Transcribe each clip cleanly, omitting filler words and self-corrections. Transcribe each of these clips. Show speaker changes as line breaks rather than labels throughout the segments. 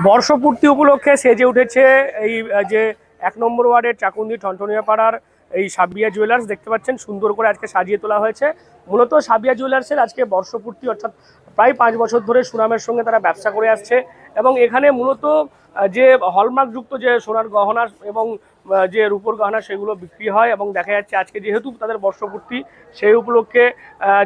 বর্ষপূর্তি উপলক্ষে সেজে উঠেছে এই যে ১ নম্বর ওয়ার্ডের চাকুন্দি ঠনঠনিয়া পাড়ার এই সাবিয়া জুয়েলার্স। দেখতে পাচ্ছেন সুন্দর করে আজকে সাজিয়ে তোলা হয়েছে। মূলত সাবিয়া জুয়েলার্সের আজকে বর্ষপূর্তি, অর্থাৎ প্রায় ৫ বছর ধরে সুনামের সঙ্গে তারা ব্যবসা করে আসছে এবং এখানে মূলত যে হলমার্কযুক্ত যে সোনার গহনা এবং যে রূপোর গহনা সেগুলো বিক্রি হয় এবং দেখা যাচ্ছে আজকে যেহেতু তাদের বর্ষপূর্তি সেই উপলক্ষে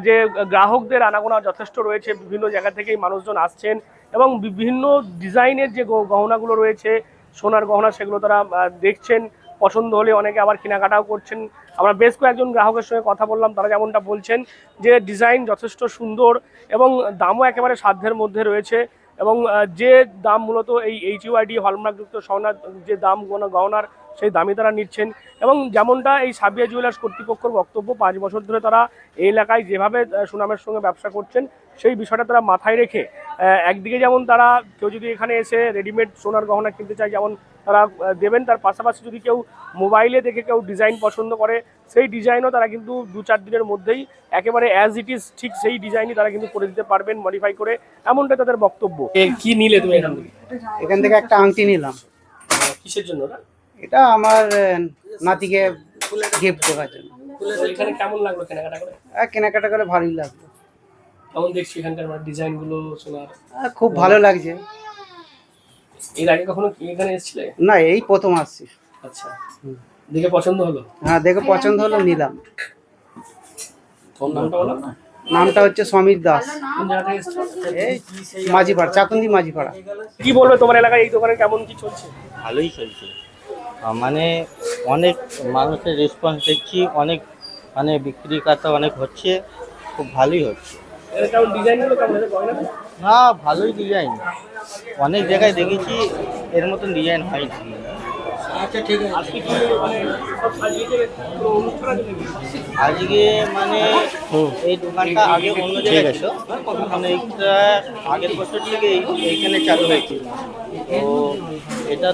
যে গ্রাহকদের আনাগোনা যথেষ্ট রয়েছে। বিভিন্ন জায়গা থেকেই মানুষজন আসছেন এবং বিভিন্ন ডিজাইনের যে গহনাগুলো রয়েছে সোনার গহনা সেগুলো তারা দেখছেন, পছন্দ হলে অনেকে আবার কেনাকাটাও করছেন। আমরা বেশ কয়েকজন গ্রাহকের সঙ্গে কথা বললাম, তারা যেমনটা বলছেন যে ডিজাইন যথেষ্ট সুন্দর এবং দামও একেবারে সাধ্যের মধ্যে রয়েছে এবং যে দাম মূলত এই HUID হলমার্কযুক্ত সোনার যে দাম গহনার সেই দামই তারা নিচ্ছেন। এবং যেমনটা এই সাবিয়া জুয়েলার্স কর্তৃপক্ষের বক্তব্য, ৫ বছর ধরে তারা এই এলাকায় যেভাবে সুনামের সঙ্গে ব্যবসা করছেন সেই বিষয়টা তারা মাথায় রেখে একদিকে যেমন তারা কেউ যদি এখানে এসে রেডিমেড সোনার গহনা কিনতে চায় যেমন তারা দেবেন, তার পাশাপাশি যদি কেউ মোবাইলে দেখে কেউ ডিজাইন পছন্দ করে সেই ডিজাইনও তারা কিন্তু ২-৪ দিনের মধ্যেই একেবারে অ্যাজ ইট ইজ ঠিক সেই ডিজাইনই তারা কিন্তু করে দিতে পারবেন মডিফাই করে, এমনটা তাদের বক্তব্য। কি নিলে তুমি এখান থেকে?
এখান থেকে একটা আংটি নিলাম।
কিসের জন্য?
এটা আমার নাতিকে গিফট দেওয়ার জন্য।
এখানে কেমন লাগলো কেনাকাটা করে?
কেনাকাটা করে ভালোই লাগলো।
কেমন দেখছি এখানকার ডিজাইনগুলো সোনার?
খুব ভালো লাগছে।
এর আগে কখনো এখানে এসেছিলে?
না, এই প্রথম আসছি।
আচ্ছা, দেখে পছন্দ হলো?
হ্যাঁ, দেখে পছন্দ হলো, নিলাম।
তোর নামটা বলো না।
নামটা হচ্ছে সমীর দাস।
কোন জায়গা থেকে এসেছো?
এই মাঝিপাড়া, চাকুন্দি মাঝিপাড়া।
কি বলবে তোমার এলাকায় এই দোকানে কেমন কি চলছে?
ভালোই চলছে, মানে অনেক মানুষের রেসপন্স দেখছি, অনেক মানে বিক্রি কাটা অনেক হচ্ছে, খুব ভালোই হচ্ছে।
এর কেমন ডিজাইনগুলো কেমন আছে গয়না?
না, ভালোই ডিজাইন, অনেক জায়গায় দেখেছি এর মতন ডিজাইন হয়নি।
আচ্ছা, ঠিক আছে। আজকে কি মানে সব সাজিয়েছে পুরো অনুষ্ঠান আছে নাকি?
আজকে মানে এই দোকানটা আগে অন্য জায়গায় ছিল, মানে এইটা আগের বছর থেকে এইখানে চালু হয়েছিল। তো এটা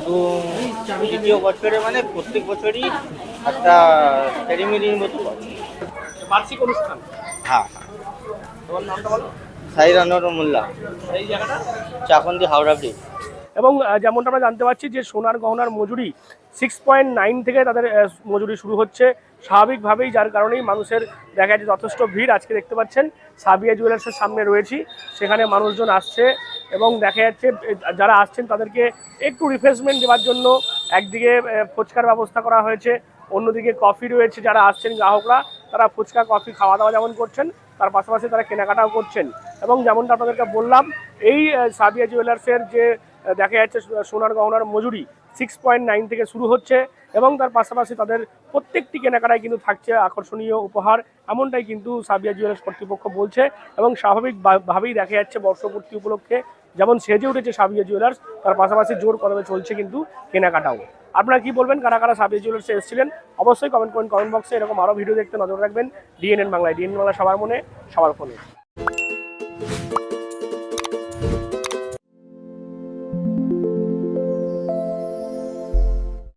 দ্বিতীয় বছরে, মানে প্রত্যেক বছরই একটা সেরিমনির মতো
বার্ষিক অনুষ্ঠান।
হ্যাঁ।
তোমার নামটা বলো।
সাইরানুর মোল্লা,
এই জায়গাটা
চাকুন্দি হাওড়া ব্রিজ।
এবং যেমনটা আমরা জানতে পারছি যে সোনার গহনার মজুরি 6.9 থেকে তাদের মজুরি শুরু হচ্ছে স্বাভাবিকভাবেই, যার কারণেই মানুষের দেখা যাচ্ছে যথেষ্ট ভিড়। আজকে দেখতে পাচ্ছেন সাবিয়া জুয়েলার্সের সামনে রয়েছি, সেখানে মানুষজন আসছে এবং দেখা যাচ্ছে যারা আসছেন তাদেরকে একটু রিফ্রেশমেন্ট দেওয়ার জন্য একদিকে ফুচকার ব্যবস্থা করা হয়েছে, অন্যদিকে কফি রয়েছে। যারা আসছেন গ্রাহকরা তারা ফুচকা কফি খাওয়া দাওয়া যেমন করছেন তার পাশাপাশি তারা কেনাকাটাও করছেন। এবং যেমনটা আপনাদেরকে বললাম, এই সাবিয়া জুয়েলার্সের যে দেখা যাচ্ছে সোনার গহনার মজুরি 6.9 থেকে শুরু হচ্ছে এবং তার পাশাপাশি তাদের প্রত্যেকটি কেনাকাটায় কিন্তু থাকছে আকর্ষণীয় উপহার, এমনটাই কিন্তু সাবিয়া জুয়েলার্স কর্তৃপক্ষ বলছে। এবং স্বাভাবিকভাবেই দেখা যাচ্ছে বর্ষপূর্তি উপলক্ষে যেমন সেজে উঠেছে সাবিয়া জুয়েলার্স, তার পাশাপাশি জোর কদমে চলছে কিন্তু কেনাকাটাও। আপনারা কি বলবেন, কারা কারা সাবিয়া জুয়েলার্সে এসেছিলেন অবশ্যই কমেন্ট করুন কমেন্ট বক্সে। এরকম আরও ভিডিও দেখতে নজর রাখবেন ডিএনএন বাংলায়। ডিএনএন বাংলা সবার মনে সবার ফোনে।